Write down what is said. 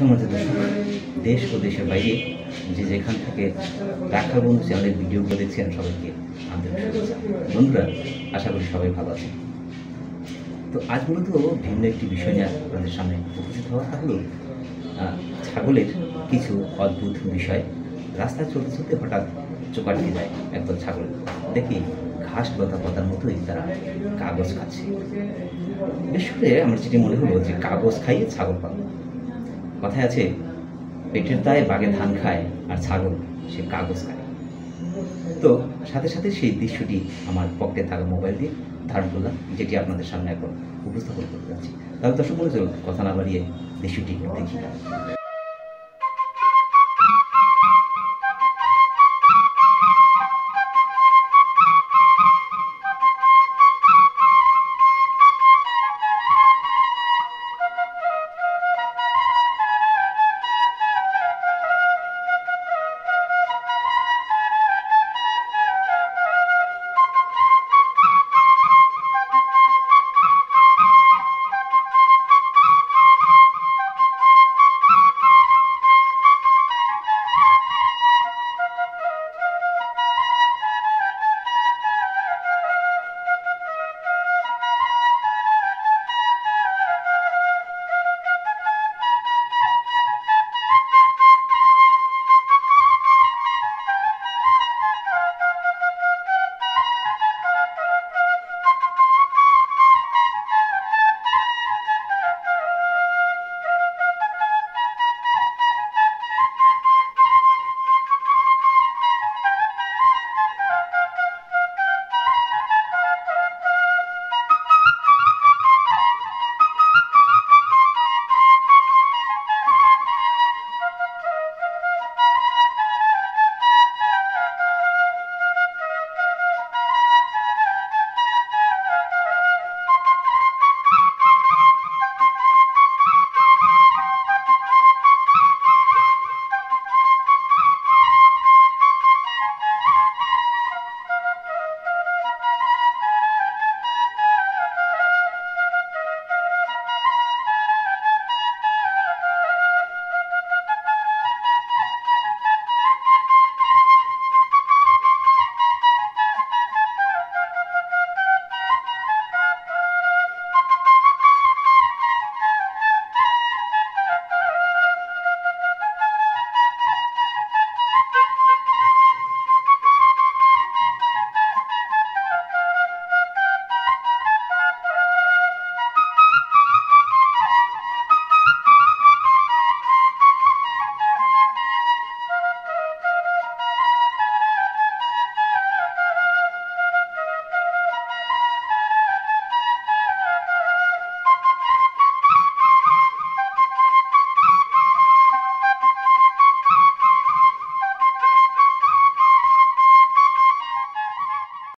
সমাজে দর্শক দেশ ও দেশের বাইরে যে যেখান থেকে রাখাল বন্ধু চ্যানেলের ভিডিওগুলো দেখছেন সবাইকে আন্তরিক শুভেচ্ছা। বন্ধুরা, আশা করি সবাই ভালো আছেন। তো আজ মূলত ভিন্ন একটি বিষয় নিয়ে আপনাদের সামনে উপস্থিত হওয়া, তা হলো ছাগলের কিছু অদ্ভুত বিষয়। রাস্তায় চলতে চলতে হঠাৎ চোখ আটকে যায় একদল ছাগল, দেখি ঘাস লতা পাতার মতোই তারা কাগজ খাচ্ছে। বিশেষ করে আমার যেটি মনে হলো যে কাগজ খাইয়ে ছাগল পালন। কথায় আছে, পেটের দায়ে বাঘে ধান খায় আর ছাগল সে কাগজ খায়। তো সাথে সাথে সেই দৃশ্যটি আমার পকেটে থাকা মোবাইল দিয়ে ধারণ করলাম, যেটি আপনাদের সামনে এখন উপস্থাপন করতে যাচ্ছি। তাহলে দর্শক বলে চলুন, কথা না বাড়িয়ে দৃশ্যটি দেখি।